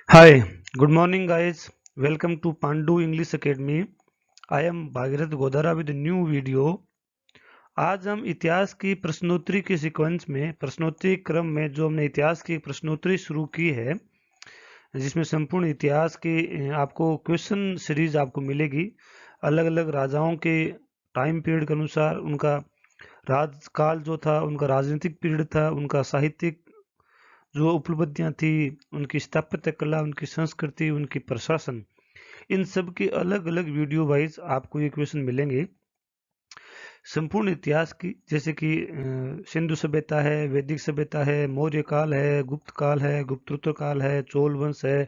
Hi, good morning, guys. Welcome to Pandu English Academy. I am Bhagirath Godara with a new video. आज हम इतिहास की प्रश्नोत्तरी के सीक्वेंस में प्रश्नोत्तरी क्रम में जो हमने इतिहास की प्रश्नोत्तरी शुरू की है, जिसमें संपूर्ण इतिहास की आपको क्वेश्चन सीरीज आपको मिलेगी। अलग अलग राजाओं के टाइम पीरियड के अनुसार उनका राजकाल जो था, उनका राजनीतिक पीरियड था, उनका साहित्यिक जो उपलब्धियां थी, उनकी स्थापत्य कला, उनकी संस्कृति, उनकी प्रशासन, इन सब के अलग अलग वीडियो वाइज आपको ये क्वेश्चन मिलेंगे। संपूर्ण इतिहास की, जैसे कि सिंधु सभ्यता है, वैदिक सभ्यता है, मौर्य काल है, गुप्त काल है, गुप्तोत्तर काल है, चोल वंश है,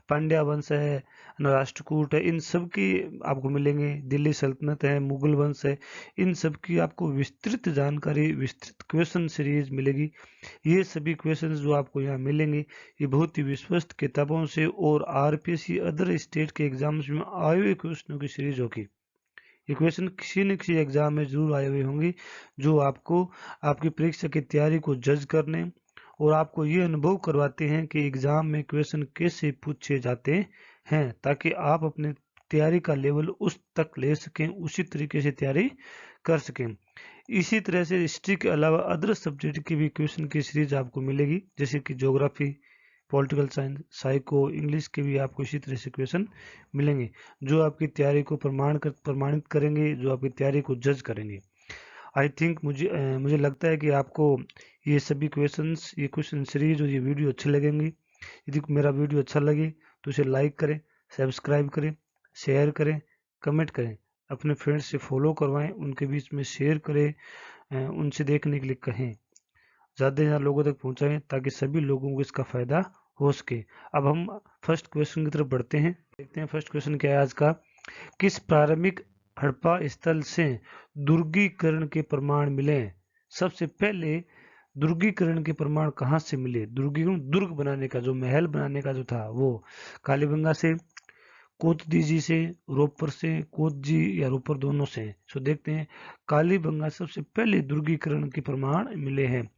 पांड्या वंश है, राष्ट्रकूट है, इन सब की आपको मिलेंगे। दिल्ली सल्तनत है, मुगल वंश है, इन सब की आपको विस्तृत जानकारी, विस्तृत क्वेश्चन सीरीज मिलेगी। ये सभी क्वेश्चन जो आपको यहाँ मिलेंगे, ये बहुत ही विश्वस्त किताबों से और आरपीएससी अदर स्टेट के एग्जाम्स में आए हुए क्वेश्चनों की सीरीज होगी। ये क्वेश्चन किसी न किसी एग्जाम में जरूर आए हुए होंगे, जो आपको आपकी परीक्षा की तैयारी को जज करने और आपको ये अनुभव करवाते हैं कि एग्जाम में क्वेश्चन कैसे पूछे जाते हैं, ताकि आप अपने तैयारी का लेवल उस तक ले सकें, उसी तरीके से तैयारी कर सकें। इसी तरह से हिस्ट्री के अलावा अदर सब्जेक्ट की भी क्वेश्चन की सीरीज आपको मिलेगी, जैसे कि geography, political science, psycho, English के भी आपको इसी तरह से क्वेश्चन मिलेंगे, जो आपकी तैयारी को प्रमाणित करेंगे, जो आपकी तैयारी को जज करेंगे। आई थिंक मुझे लगता है कि आपको ये सभी क्वेश्चंस, ये क्वेश्चन सीरीज और ये वीडियो अच्छे लगेंगे। यदि मेरा वीडियो अच्छा लगे तो इसे लाइक करें, सब्सक्राइब करें, शेयर करें, कमेंट करें, अपने फ्रेंड्स से फॉलो करवाएं, उनके बीच में शेयर करें, उनसे देखने के लिए कहें, ज़्यादा से ज़्यादा लोगों तक पहुंचाएं, ताकि सभी लोगों को इसका फायदा हो सके। अब हम फर्स्ट क्वेश्चन की तरफ बढ़ते हैं, देखते हैं फर्स्ट क्वेश्चन क्या है आज का। किस प्रारंभिक हड़प्पा स्थल से दुर्गीकरण के प्रमाण मिले? सबसे पहले दुर्गीकरण के प्रमाण कहाँ से मिले? दुर्गीकरण, दुर्ग बनाने का, जो महल बनाने का जो था, वो कालीबंगा से, कोतदीजी से, रोपर से, कोतजी या रोपर दोनों से। सो देखते हैं, कालीबंगा सबसे पहले दुर्गीकरण के प्रमाण मिले हैं।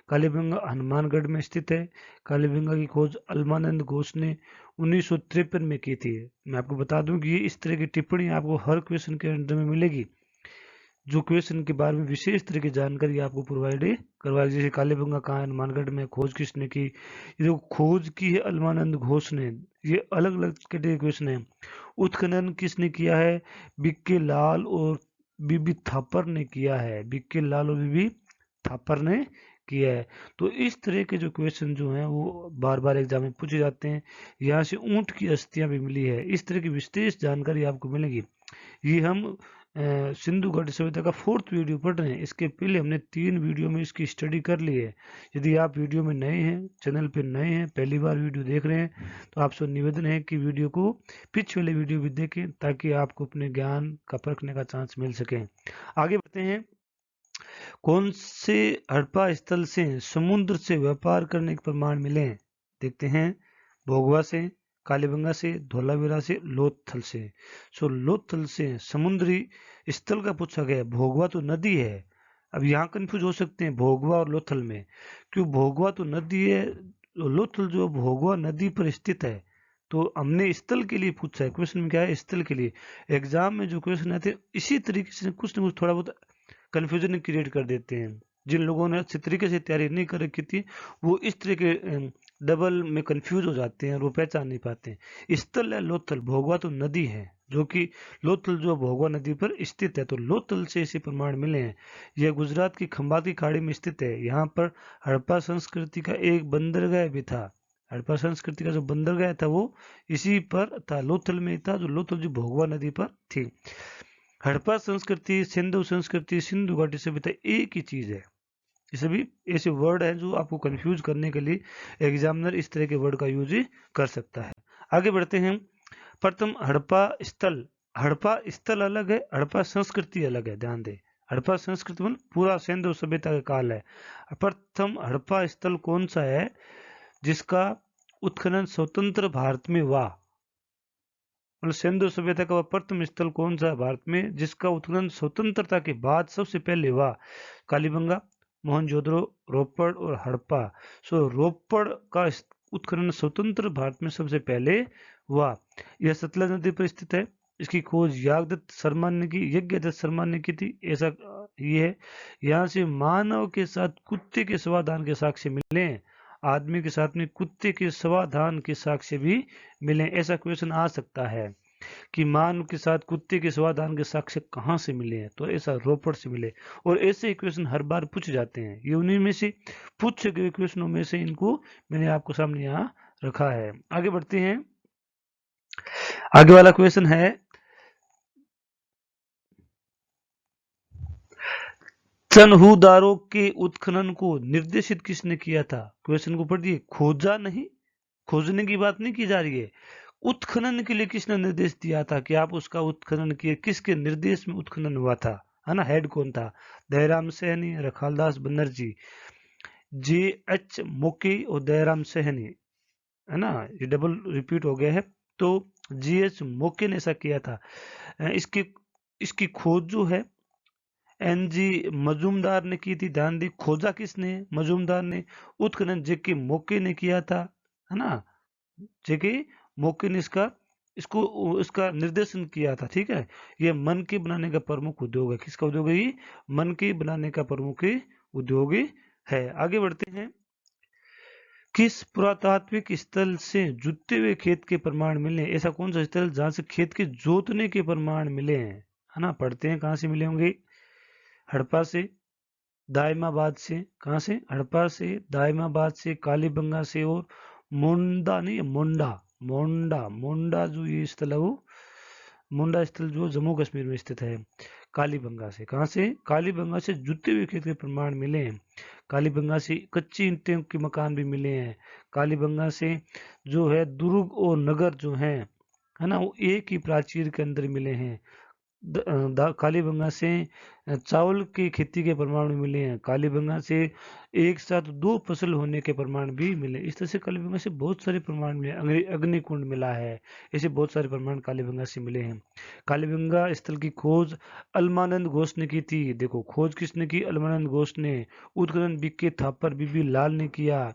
कालीबंगा हनुमानगढ़ में स्थित है। कालीबंगा की खोज अल्मानंद घोष ने 1953 में की थी। मैं आपको बता दूं कि ये इस तरह की टिप्पणी आपको हर क्वेश्चन के अंदर में मिलेगी, जो क्वेश्चन के बारे में विशेष तरह की जानकारी आपको प्रोवाइड करवाएगी। जैसे कालीबंगा कहाँ है, हनुमानगढ़ में, खोज किसने की, ये जो खोज की है अल्मानंद घोष ने, ये अलग अलग कैटेगरी क्वेश्चन है। उत्खनन किसने किया है? बीके लाल और बीबी थापर ने किया है। बीके लाल और बीबी थापर ने किया है। तो इस तरह के जो क्वेश्चन जो हैं वो बार बार एग्जाम में पूछे जाते हैं। यहाँ से ऊंट की अस्थियां भी मिली है, इस तरह की विशेष जानकारी आपको मिलेगी। ये हम सिंधु घाटी सभ्यता का 4th वीडियो पढ़ रहे हैं। इसके पहले हमने 3 वीडियो में इसकी स्टडी कर ली है। यदि आप वीडियो में नए हैं, चैनल पे नए हैं, पहली बार वीडियो देख रहे हैं, तो आपसे निवेदन है कि वीडियो को पिछले वाले वीडियो भी देखें, ताकि आपको अपने ज्ञान का परखने का चांस मिल सके। आगे बढ़ते हैं। कौन से हड़प्पा स्थल से समुद्र से व्यापार करने के प्रमाण मिले हैं? देखते हैं। भोगवा से, कालीबंगा से, धोलावीरा से, लोथल से। सो लोथल से समुद्री स्थल का पूछा गया है। भोगवा तो नदी है। अब यहाँ कंफ्यूज हो सकते हैं भोगवा और लोथल में, क्यों? भोगवा तो नदी है, लोथल जो भोगवा नदी पर स्थित है। तो हमने स्थल के लिए पूछा है, क्वेश्चन में क्या है? स्थल के लिए। एग्जाम में जो क्वेश्चन आते हैं इसी तरीके से कुछ ना कुछ थोड़ा बहुत कन्फ्यूजन क्रिएट कर देते हैं। जिन लोगों ने अच्छे तरीके से तैयारी नहीं कर रखी थी, वो इस तरह के डबल में कंफ्यूज हो जाते हैं और वो पहचान नहीं पाते हैं। स्थल है लोथल, भोगवा तो नदी है, जो कि लोथल जो भोगवा नदी पर स्थित है। तो लोथल से ऐसे प्रमाण मिले हैं। यह गुजरात की खंबात की खाड़ी में स्थित है। यहाँ पर हड़प्पा संस्कृति का एक बंदरगाह भी था। हड़प्पा संस्कृति का जो बंदरगाह था वो इसी पर था, लोथल में था, जो लोथल जो भोगवा नदी पर थी। हड़प्पा संस्कृति, सिंधु संस्कृति, सिंधु घाटी सभ्यता एक ही चीज है। ये सभी ऐसे वर्ड हैं जो आपको कंफ्यूज करने के लिए एग्जामिनर इस तरह के वर्ड का यूज कर सकता है। आगे बढ़ते हैं। प्रथम हड़प्पा स्थल। हड़प्पा स्थल अलग है, हड़प्पा संस्कृति अलग है, ध्यान दें। हड़प्पा संस्कृति मतलब पूरा सिंधु सभ्यता का काल है। प्रथम हड़प्पा स्थल कौन सा है जिसका उत्खनन स्वतंत्र भारत में हुआ? मतलब सिंधु सभ्यता का प्रथम स्थल कौन सा है भारत में जिसका उत्खनन स्वतंत्रता के बाद सबसे पहले हुआ? कालीबंगा, मोहनजोदड़ो, रोपड़ और हड़प्पा। सो रोपड़ का उत्खनन स्वतंत्र भारत में सबसे पहले हुआ। यह सतलज नदी पर स्थित है। इसकी खोज याज्ञदत्त शर्मा ने की, यज्ञदत्त शर्मा ने की थी, ऐसा ये है। यहाँ से मानव के साथ कुत्ते के स्वाधान के साक्ष्य मिले हैं। आदमी के साथ में कुत्ते के स्वाधान के साक्ष्य भी मिले, ऐसा क्वेश्चन आ सकता है कि मानव के साथ कुत्ते के स्वाधान के साक्ष्य कहाँ से मिले हैं, तो ऐसा रोपड़ से मिले। और ऐसे ही क्वेश्चन हर बार पूछे जाते हैं, ये उन्हीं में से पूछे गए क्वेश्चनों में से इनको मैंने आपको सामने यहाँ रखा है। आगे बढ़ते हैं। आगे वाला क्वेश्चन है, चनहूदारों के उत्खनन को निर्देशित किसने किया था? क्वेश्चन को पढ़िए, खोजा नहीं, खोजने की बात नहीं की जा रही है, उत्खनन के लिए किसने निर्देश दिया था कि आप उसका उत्खनन किए, किसके निर्देश में उत्खनन हुआ था, है ना? हेड कौन था? दयाराम सैनी, रखालदास बनर्जी, J.H. मोके और दयाराम सैनी, है ना? ये डबल रिपीट हो गया है। तो J.H. मोके ने ऐसा किया था। इसकी खोज जो है N.G. मजूमदार ने की थी। ध्यान दी, खोजा किसने? मजूमदार ने। उत्खनन J.K. मोके ने किया था, है ना? J.K. मोके ने इसका निर्देशन किया था। ठीक है, ये मन के बनाने का प्रमुख उद्योग है। किसका उद्योग है ये? मन के बनाने का प्रमुख उद्योग है। आगे बढ़ते हैं। किस पुरातात्विक स्थल से जुते हुए खेत के प्रमाण मिले? ऐसा कौन सा स्थल जहां से खेत के जोतने के प्रमाण मिले हैं, है ना? पढ़ते हैं कहां से मिले होंगे। हड़प्पा से, दायमाबाद से। कहां से? हड़प्पा से, दायमाबाद से, कालीबंगा से और मोंडा नहीं, मोंडा, मोंडा जो ये स्थल है वो मुंडा स्थल जो जम्मू कश्मीर में स्थित है। कालीबंगा से। कहां से? कालीबंगा से जुते हुए खेत के प्रमाण मिले हैं। कालीबंगा से कच्ची ईंटों के मकान भी मिले हैं। कालीबंगा से जो है दुर्ग और नगर जो है ना, वो एक ही प्राचीर के अंदर मिले हैं। कालीबंगा से चावल की खेती के प्रमाण मिले हैं। कालीबंगा से एक साथ 2 फसल होने के प्रमाण भी मिले। इस तरह से कालीबंगा से बहुत सारे प्रमाण मिले। अग्निकुंड मिला है, ऐसे बहुत सारे प्रमाण कालीबंगा से मिले हैं। कालीबंगा स्थल की खोज अलमानंद घोष ने की थी। देखो, खोज किसने की? अलमानंद घोष ने। उत्खनन बीके थापर बीबी लाल ने किया।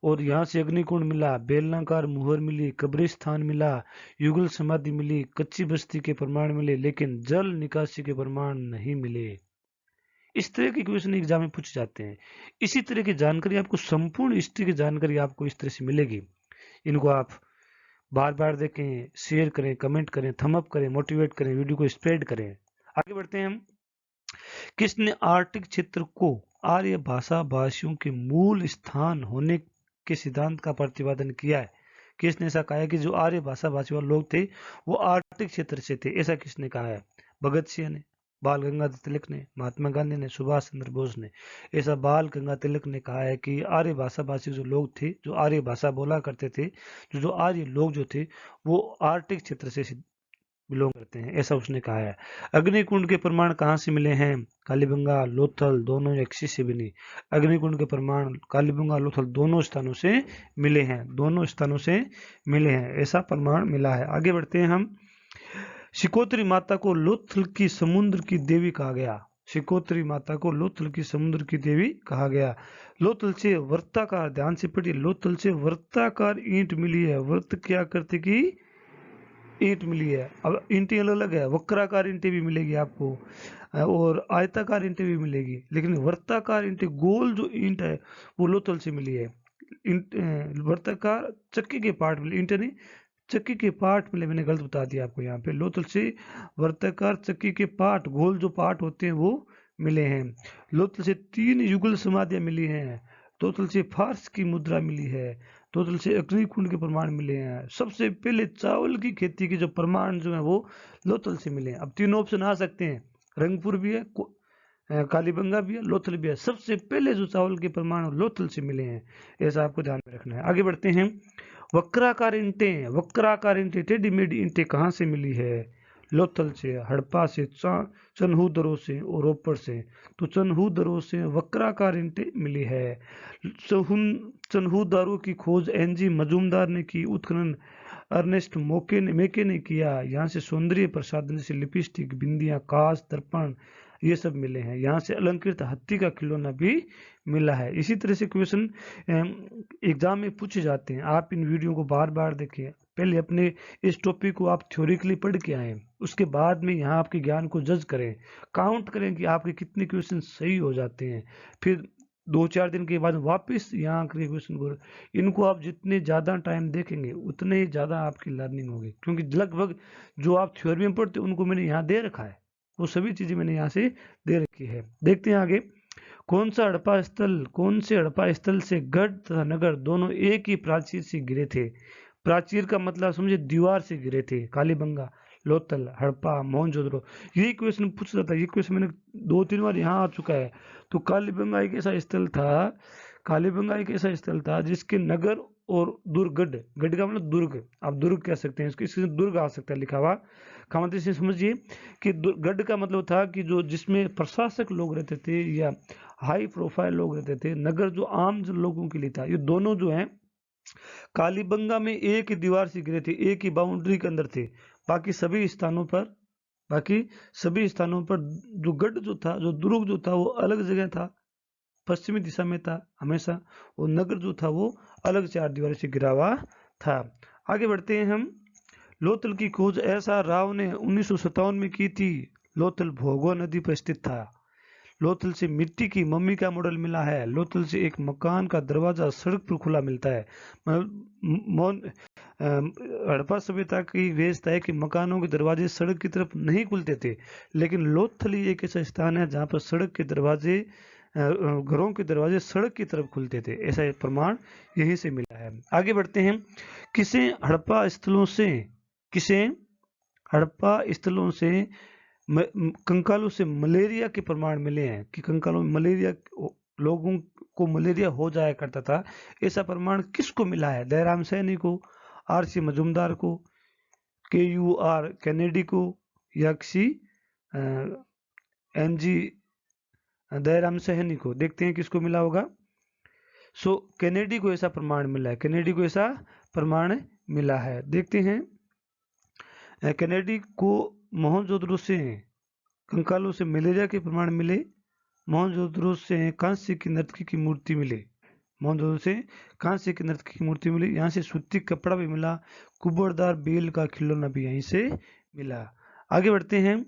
और यहाँ से अग्निकुंड मिला, बेलनाकार मुहर मिली, कब्रिस्तान मिला, युगल समाधि मिली, कच्ची बस्ती के प्रमाण मिले, लेकिन जल निकासी के प्रमाण नहीं मिले। इस तरह के क्वेश्चन एग्जाम में पूछे जाते हैं। इसी तरह की जानकारी आपको, संपूर्ण हिस्ट्री की जानकारी आपको इस तरह से मिलेगी। इनको आप बार बार देखें, शेयर करें, कमेंट करें, थंब अप करें, मोटिवेट करें, वीडियो को स्प्रेड करें। आगे बढ़ते हैं हम। किसने आर्कटिक क्षेत्र को आर्य भाषा भाषियों के मूल स्थान होने के सिद्धांत का प्रतिपादन किया है? किसने ऐसा कहा है कि जो आर्य भाषा भाषी वाले लोग थे वो आर्कटिक क्षेत्र से थे? ऐसा किसने कहा है? भगत सिंह ने, बाल गंगाधर तिलक ने, महात्मा गांधी ने, सुभाष चंद्र बोस ने। ऐसा बाल गंगाधर तिलक ने कहा है कि आर्य भाषा भाषी जो लोग थे, जो आर्य भाषा बोला करते थे, जो आर्य लोग जो थे वो आर्कटिक क्षेत्र से बिलोंग करते हैं, ऐसा उसने कहा है। अग्निकुंड के प्रमाण कहाँ से मिले हैं? कालीबंगा, लोथल दोनों एक्सिस से बनी। अग्निकुंड के प्रमाण कालीबंगा, लोथल दोनों स्थानों से मिले हैं, दोनों स्थानों से मिले हैं, ऐसा प्रमाण मिला है। आगे बढ़ते हैं हम। शिकोत्री माता को लोथल की समुद्र की देवी कहा गया। शिकोत्री माता को लोथल की समुद्र की देवी कहा गया। लोथल से वर्ताकार, ध्यान से पढ़िए, लोथल से वर्ताकार ईंट मिली है। वर्त क्या करते की ईंट मिली है। अब ईंटें अलग अलग है, वक्राकार ईंटें भी मिलेगी आपको और आयताकार ईंटें भी मिलेगी, लेकिन वर्ताकार ईंटें, गोल जो ईंट है वो लोथल से मिली है। वर्ताकार चक्की के पार्ट मिले, ईंटें नहीं, चक्की के पार्ट मिले। मैंने गलत बता दिया आपको यहाँ पे। लोथल से वर्ताकार चक्की के पार्ट, गोल जो पार्ट होते हैं वो मिले हैं। लोथल से 3 युगल समाधियां मिली हैं। लोथल से फारस की मुद्रा मिली है। लोथल से अग्निकुंड के प्रमाण मिले हैं। सबसे पहले चावल की खेती के जो प्रमाण जो है वो लोथल से मिले हैं। अब 3 ऑप्शन आ सकते हैं, रंगपुर भी है, कालीबंगा भी है, लोथल भी है। सबसे पहले जो चावल के प्रमाण लोथल से मिले हैं, ऐसा आपको ध्यान में रखना है। आगे बढ़ते हैं। वक्राकार ईंटें, वक्राकार ईंटें, टेढ़ी मेढ़ी ईंटें कहाँ से मिली है? लोथल से, हड़प्पा से, चन्हूदरों से और रोपड़ से। तो चन्हूदरों से वक्राकार ईंटें मिली है। चन्हूदरों की खोज N.G. मजूमदार ने की। उत्खनन अर्नेस्ट मेके ने किया। यहाँ से सौंदर्य प्रसाधन से लिपस्टिक, बिंदियां, कांच, दर्पण, ये सब मिले हैं। यहाँ से अलंकृत हाथी का खिलौना भी मिला है। इसी तरह से क्वेश्चन एग्जाम में पूछे जाते हैं। आप इन वीडियो को बार बार देखिए, पहले अपने इस टॉपिक को आप थ्योरिकली पढ़ के आए, उसके बाद में यहाँ आपके ज्ञान को जज करें, काउंट करें कि आपके कितने क्वेश्चन सही हो जाते हैं। फिर 2-4 दिन के बाद वापस यहाँ के क्वेश्चन को, इनको आप जितने ज़्यादा टाइम देखेंगे उतने ही ज़्यादा आपकी लर्निंग होगी, क्योंकि लगभग जो आप थ्योरी में पढ़ते उनको मैंने यहाँ दे रखा है, वो सभी चीज़ें मैंने यहाँ से दे रखी है। देखते हैं आगे। कौन से हड़प्पा स्थल से गढ़ तथा नगर दोनों एक ही प्राचीर से गिरे थे? प्राचीर का मतलब समझे दीवार से गिरे थे। कालीबंगा, लोथल, हड़प्पा, मोहनजोदड़ो, यही क्वेश्चन पूछ रहा था। ये क्वेश्चन मैंने 2-3 बार यहाँ आ चुका है। तो कालीबंगा एक ऐसा स्थल था जिसके नगर और दुर्ग, गढ़ का मतलब दुर्ग, आप दुर्ग कह सकते हैं इसको, दुर्ग आ सकता है लिखा हुआ का मतलब इसे समझिए कि गढ़ का मतलब था कि जो जिसमें प्रशासक लोग रहते थे या हाई प्रोफाइल लोग रहते थे। नगर जो आम लोगों के लिए था। ये दोनों जो हैं कालीबंगा में एक ही दीवार से गिरे थे, एक ही बाउंड्री के अंदर थे। बाकी सभी स्थानों पर जो गढ़ जो था, जो दुर्ग जो था वो अलग जगह था, पश्चिमी दिशा में था हमेशा, और नगर जो था वो अलग 4 दीवार से घिरा हुआ था। आगे बढ़ते हैं हम। लोथल की खोज एस.आर. राव ने 1957 में की थी। लोथल भोगवा नदी पर स्थित था। लोथल से मिट्टी की मम्मी का मॉडल मिला है। लोथल से एक मकान का दरवाजा सड़क पर खुला मिलता है। हड़प्पा सभ्यता की व्यवस्था है कि मकानों के दरवाजे सड़क की तरफ नहीं खुलते थे, लेकिन लोथल ही एक ऐसा स्थान है जहाँ पर सड़क के दरवाजे, घरों के दरवाजे सड़क की तरफ खुलते थे। ऐसा प्रमाण यहीं से मिला है। आगे बढ़ते हैं। किसे हड़प्पा स्थलों से कंकालों से मलेरिया के प्रमाण मिले हैं कि कंकालों में मलेरिया, लोगों को मलेरिया हो जाया करता था। ऐसा प्रमाण किसको मिला है? दयाराम सैनी को, आर.सी. मजूमदार को, के.यू.आर. कैनेडी को, या किसी एन.जी. दयाराम सैनी को? देखते हैं किसको मिला होगा। कैनेडी को ऐसा प्रमाण मिला है। देखते हैं। कैनेडी को मोहनजोदड़ो से कंकालों से मलेरिया के प्रमाण मिले। मोहनजोदड़ो से कांस्य की नर्तकी की मूर्ति मिली। यहाँ से सूती कपड़ा भी मिला। कुबड़दार बेल का खिलौना भी यहीं से मिला। आगे बढ़ते हैं।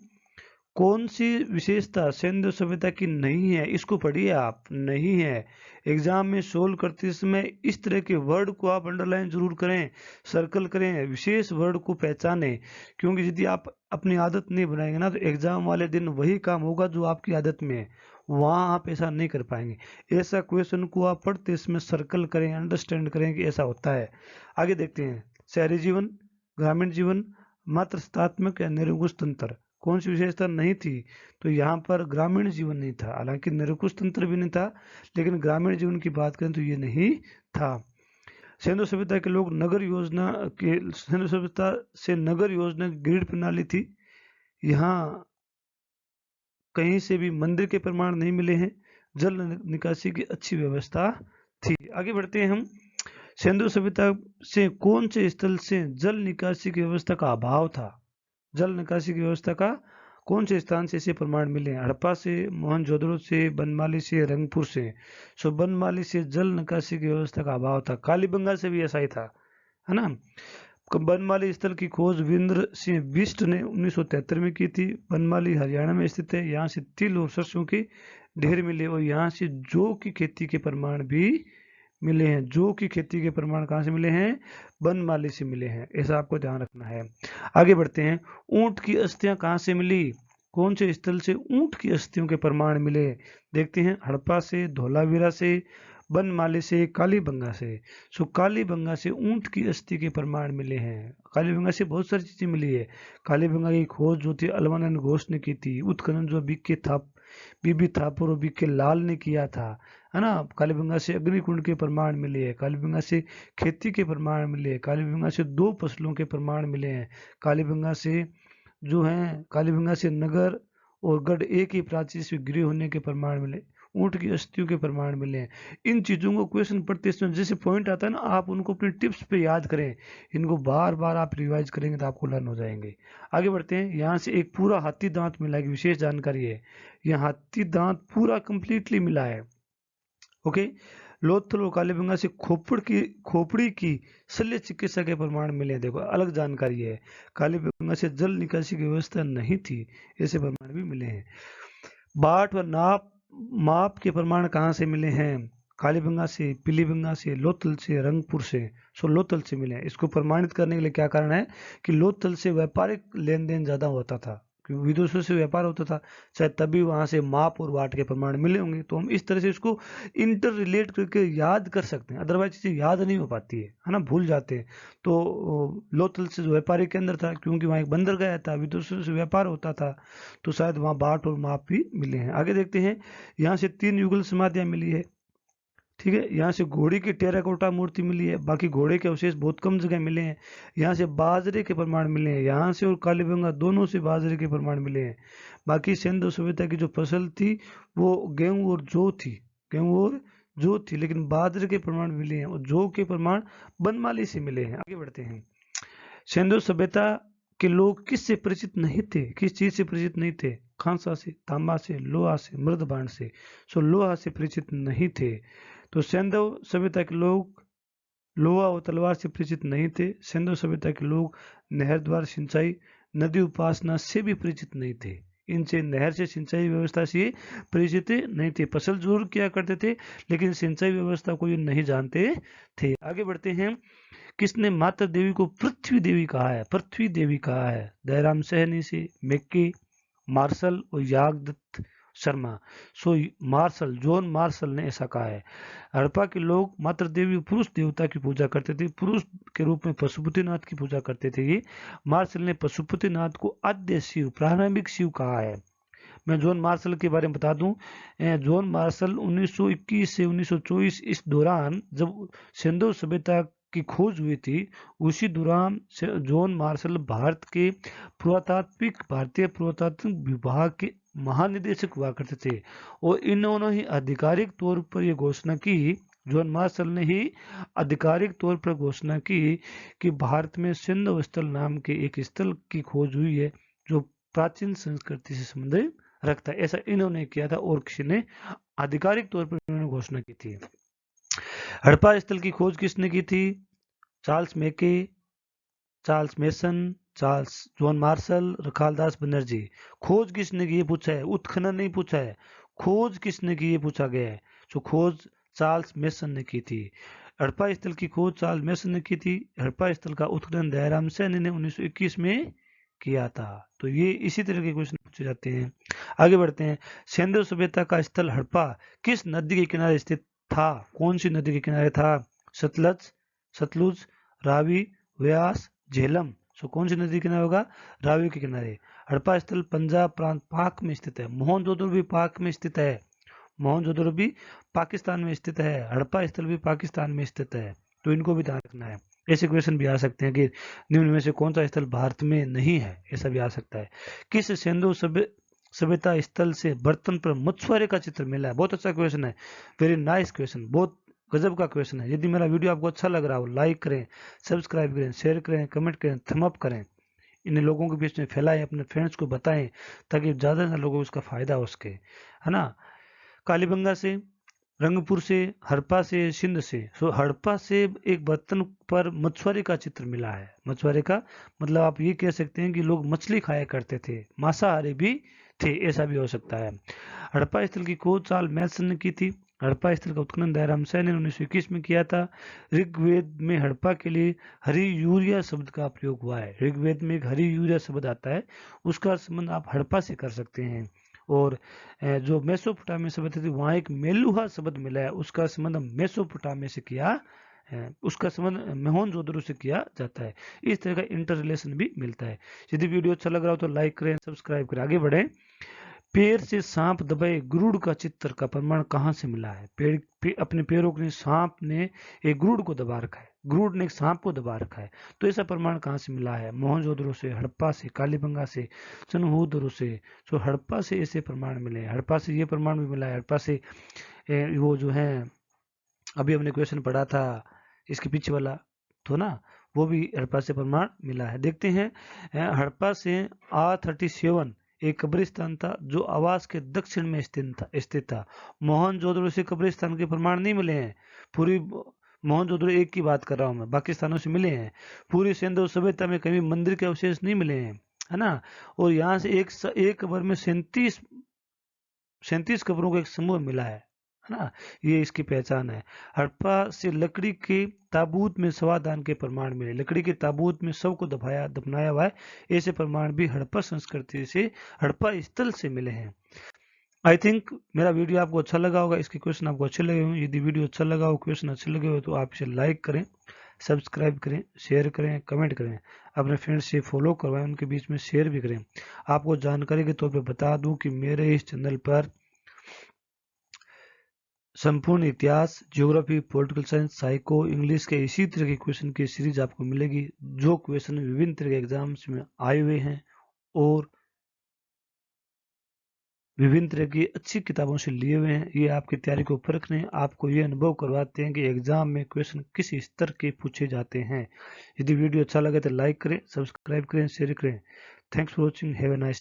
कौन सी विशेषता सिंधु सभ्यता की नहीं है? इसको पढ़िए आप। नहीं है। एग्जाम में सोल्व करते समय इस तरह के वर्ड को आप अंडरलाइन जरूर करें, सर्कल करें, विशेष वर्ड को पहचानें, क्योंकि यदि आप अपनी आदत नहीं बनाएंगे ना तो एग्जाम वाले दिन वही काम होगा जो आपकी आदत में है, वहां आप ऐसा नहीं कर पाएंगे। ऐसा क्वेश्चन को आप पढ़ते इसमें सर्कल करें, अंडरस्टैंड करें कि ऐसा होता है। आगे देखते हैं। शहरी जीवन, ग्रामीण जीवन, मातृत्वात्मक या निरंकुश तंत्र, कौन सी विशेषता नहीं थी? तो यहाँ पर ग्रामीण जीवन नहीं था। हालांकि निरंकुश तंत्र भी नहीं था, लेकिन ग्रामीण जीवन की बात करें तो ये नहीं था। सिंधु सभ्यता के लोग सिंधु सभ्यता से नगर योजना ग्रिड प्रणाली थी। यहाँ कहीं से भी मंदिर के प्रमाण नहीं मिले हैं। जल निकासी की अच्छी व्यवस्था थी। आगे बढ़ते हैं हम। सिंधु सभ्यता से कौन से स्थल से जल निकासी की व्यवस्था का अभाव था? जल निकासी की व्यवस्था का कौन से स्थान से ऐसे प्रमाण मिले? हड़प्पा से, मोहनजोदड़ो से, बनमाली से, रंगपुर से। बनमाली से जल निकासी की व्यवस्था का अभाव था। कालीबंगा से भी ऐसा ही था, है ना। बनमाली स्थल की खोज वीरेंद्र सिंह बिष्ट ने 1973 में की थी। बनमाली हरियाणा में स्थित है। यहाँ से तिल और सरसों के ढेर मिले और यहाँ से जौ की खेती के प्रमाण भी मिले हैं। जौ की खेती के प्रमाण कहाँ से मिले हैं? बनमाली से मिले हैं। ऐसा आपको ध्यान रखना है। आगे बढ़ते हैं। ऊंट की अस्थियां कहाँ से मिली? कौन से स्थल से ऊंट की अस्थियों के प्रमाण मिले? देखते हैं। हड़प्पा से, धोलावीरा से, बनमाली से, कालीबंगा से। कालीबंगा से ऊंट की अस्थि के प्रमाण मिले हैं। कालीबंगा से बहुत सारी चीजें मिली है। कालीबंगा की खोज जो थी अलवानंद घोष ने की थी। उत्खनन जो बीबी थापुर और बीके लाल ने किया था, है ना। कालीबंगा से अग्निकुंड के प्रमाण मिले हैं। कालीबंगा से खेती के प्रमाण मिले हैं। कालीबंगा से 2 फसलों के प्रमाण मिले हैं। कालीबंगा से नगर और गढ़ एक ही प्राचीर से गिरे होने के प्रमाण मिले। ऊंट की अस्थियों के प्रमाण मिले हैं। इन चीजों को क्वेश्चन पढ़ते समय जैसे पॉइंट आता है ना, आप उनको अपने टिप्स पे याद करें। इनको बार बार आप रिवाइज करेंगे तो आपको लर्न हो जाएंगे। आगे बढ़ते हैं। यहाँ से एक पूरा हाथी दांत मिला है, विशेष जानकारी है। यहाँ हाथी दांत पूरा कंप्लीटली मिला है। ओके। लोथल और कालीबंगा से खोपड़ी की शल्य चिकित्सा के प्रमाण मिले। देखो अलग जानकारी है। कालीबंगा से जल निकासी की व्यवस्था नहीं थी, ऐसे प्रमाण भी मिले हैं। बाट व माप के प्रमाण कहाँ से मिले हैं? कालीबंगा से, पीलीबंगा से, लोथल से, रंगपुर से। सो लोथल से मिले हैं। इसको प्रमाणित करने के लिए क्या कारण है कि लोथल से व्यापारिक लेन देन ज्यादा होता था, क्योंकि विदेशों से व्यापार होता था, शायद तभी वहां से माप और बाट के प्रमाण मिले होंगे। तो हम इस तरह से इसको इंटर रिलेट करके याद कर सकते हैं, अदरवाइज चीजें याद नहीं हो पाती है ना, भूल जाते हैं। तो लोथल से जो व्यापारिक केंद्र था, क्योंकि वहां एक बंदरगाह था, विदेशों से व्यापार होता था, तो शायद वहां बाट और माप भी मिले हैं। आगे देखते हैं। यहाँ से 3 युगल समाधियां मिली है। ठीक है, यहाँ से घोड़े की टेराकोटा मूर्ति मिली है, बाकी घोड़े के अवशेष बहुत कम जगह मिले हैं। यहाँ से बाजरे के प्रमाण मिले हैं, यहाँ से और कालीबंगा दोनों से बाजरे के प्रमाण मिले हैं। बाकी सिंधु सभ्यता की जो फसल थी वो गेहूं और जौ थी, गेहूं और जौ थी, लेकिन बाजरे के प्रमाण मिले हैं और जौ के प्रमाण बनमाली से मिले हैं। आगे बढ़ते हैं। सिंधु सभ्यता के लोग किससे परिचित नहीं थे, किस चीज से परिचित नहीं थे? खांसा से, तांबा से, लोहा से, मृद बाण से। सो लोहा से परिचित नहीं थे। तो सिंधु सभ्यता के लोग लोहा और तलवार से परिचित नहीं थे। सिंधु सभ्यता के लोग नहर द्वार सिंचाई, नदी उपासना से भी परिचित नहीं थे। इनसे नहर से सिंचाई व्यवस्था से परिचित नहीं थे। फसल जरूर किया करते थे, लेकिन सिंचाई व्यवस्था को ये नहीं जानते थे। आगे बढ़ते हैं। किसने माता देवी को पृथ्वी देवी कहा है? पृथ्वी देवी कहा है। दयाराम सहनी से, मेक्के, मार्शल और यागदत्त शर्मा। सो मार्शल, जॉन मार्शल ने ऐसा कहा है। हड़प्पा के लोग मातृ देवी पुरुष देवता की पूजा करते थे, पुरुष के रूप में पशुपतिनाथ की पूजा करते थे। ये मार्शल ने पशुपतिनाथ को आद्य शिव, प्रारंभिक शिव कहा है। मैं जॉन मार्शल के बारे में बता दूं। जॉन मार्शल 1921 से 1924 इस दौरान जब सिंधु सभ्यता की खोज हुई थी, उसी दौरान जॉन मार्शल भारतीय पुरातात्विक विभाग के महानिदेशक हुआ करते थे। और इन्होंने ही आधिकारिक तौर पर यह घोषणा की, जॉन मार्शल ने ही आधिकारिक तौर पर घोषणा की कि भारत में सिंधु स्थल नाम के एक स्थल की खोज हुई है जो प्राचीन संस्कृति से संबंधित रखता है। ऐसा इन्होंने किया था और किसी ने आधिकारिक तौर पर इन्होंने घोषणा की थी। हड़प्पा स्थल की खोज किसने की थी? Charles Mackay, Charles mason, Charles John Marshall, Rakhaldas Banerjee. खोज किसने की ये पूछा है, उत्खनन नहीं पूछा है। खोज किसने की ये पूछा गया है। तो खोज चार्ल्स मेसन ने की थी। हड़प्पा स्थल की खोज चार्ल्स मेसन ने की थी। हड़प्पा स्थल का उत्खनन दयाराम सैनी ने 1921 में किया था। तो ये इसी तरह के क्वेश्चन पूछे जाते हैं। आगे बढ़ते हैं। सिंधु सभ्यता का स्थल हड़प्पा किस नदी के किनारे स्थित था? कौन सी नदी के किनारे था? सतलुज, रावी, व्यास, झेलम। सो कौन सी नदी के किनारे होगा? रावी के किनारे। हड़प्पा स्थल पंजाब प्रांत पाक में स्थित है। मोहनजोदड़ो भी पाक में स्थित है। मोहनजोदड़ो भी पाकिस्तान में स्थित है। हड़प्पा स्थल भी पाकिस्तान में स्थित है। तो इनको भी ध्यान रखना है। ऐसे क्वेश्चन भी आ सकते हैं कि निम्न में से कौन सा स्थल भारत में नहीं है, ऐसा भी आ सकता है। किस सिंधु सभ्यता स्थल से बर्तन पर मछुआरे का चित्र मिला है? बहुत अच्छा क्वेश्चन है, वेरी नाइस क्वेश्चन, बहुत गजब का क्वेश्चन है। यदि मेरा वीडियो आपको अच्छा लग रहा हो, लाइक करें, सब्सक्राइब करें, शेयर करें, कमेंट करें, थम अप करें, इन लोगों के बीच में फैलाएं, अपने फ्रेंड्स को बताएं, ताकि ज़्यादा से ज़्यादा लोगों को उसका फायदा हो सके, है ना। कालीबंगा से, रंगपुर से, हड़प्पा से, सिंध से। सो हड़प्पा से एक बर्तन पर मछुआरे का चित्र मिला है। मछुआरे का मतलब आप ये कह सकते हैं कि लोग मछली खाया करते थे, मांसाहारी भी थे, ऐसा भी हो सकता है। हड़प्पा स्थल की खोज चार्ल्स मैसन ने की थी। हड़प्पा स्थल का उत्खनन दयाराम सैनी ने 1921 में किया था। ऋग्वेद में हड़प्पा के लिए हरी यूरिया शब्द का प्रयोग हुआ है। ऋग्वेद में एक हरी यूरिया शब्द आता है, उसका संबंध आप हड़प्पा से कर सकते हैं। और जो मेसोपोटामिया सभ्यता थी, वहाँ एक मेलुहा शब्द मिला है, उसका संबंध मेसोपोटामिया से किया, उसका संबंध मोहनजोदड़ो से किया जाता है। इस तरह का इंटर रिलेशन भी मिलता है। यदि वीडियो अच्छा लग रहा हो तो लाइक करें, सब्सक्राइब करें। आगे बढ़ें। पैर से सांप दबाए गरुड़ का चित्र का प्रमाण कहाँ से मिला है? अपने पैरों के सांप ने एक गरुड़ को दबा रखा है, गरुड़ ने एक सांप को दबा रखा है। तो ऐसा प्रमाण कहाँ से मिला है? मोहनजोदड़ो से, हड़प्पा से, कालीबंगा से, सनहुदरो से। तो हड़प्पा से ऐसे प्रमाण मिले हैं। हड़प्पा से ये प्रमाण भी मिला है। हड़प्पा से वो जो है, अभी हमने क्वेश्चन पढ़ा था इसके पीछे वाला, तो ना, वो भी हड़प्पा से प्रमाण मिला है। देखते हैं। हड़प्पा से R37 एक कब्रिस्तान था जो आवास के दक्षिण में स्थित था। मोहनजोदड़ो से कब्रिस्तान के प्रमाण नहीं मिले हैं। पूरी मोहनजोदड़ो एक की बात कर रहा हूं मैं, बाकी स्थानों से मिले हैं। पूरी सिंधु सभ्यता में कभी मंदिर के अवशेष नहीं मिले हैं, है ना। और यहाँ से एक कब्र में 37 कब्रों का एक समूह मिला है ना। ये इसकी पहचान है। हड़प्पा से लकड़ी के ताबूत में शवदान के प्रमाण मिले। लकड़ी के ताबूत में शव को दफनाया हुआ है। ऐसे प्रमाण भी हड़प्पा संस्कृति से, हड़प्पा स्थल से मिले हैं। आई थिंक मेरा वीडियो आपको अच्छा लगा होगा, इसके क्वेश्चन आपको अच्छे लगे होंगे। यदि वीडियो अच्छा लगा हो, क्वेश्चन अच्छे लगे हो, तो आप इसे लाइक करें, सब्सक्राइब करें, शेयर करें, कमेंट करें, अपने फ्रेंड्स से फॉलो करवाएं, उनके बीच में शेयर भी करें। आपको जानकारी के तौर पे बता दूं कि मेरे इस चैनल पर संपूर्ण इतिहास, geography, political science, psycho, English के इसी तरह के क्वेश्चन की सीरीज आपको मिलेगी, जो क्वेश्चन विभिन्न तरह के एग्जाम्स में आए हुए हैं और विभिन्न तरह की अच्छी किताबों से लिए हुए हैं। ये आपकी तैयारी को परखने, आपको ये अनुभव करवाते हैं कि एग्जाम में क्वेश्चन किस स्तर के पूछे जाते हैं। यदि वीडियो अच्छा लगे तो लाइक करें, सब्सक्राइब करें, शेयर करें। Thanks for watching, have a nice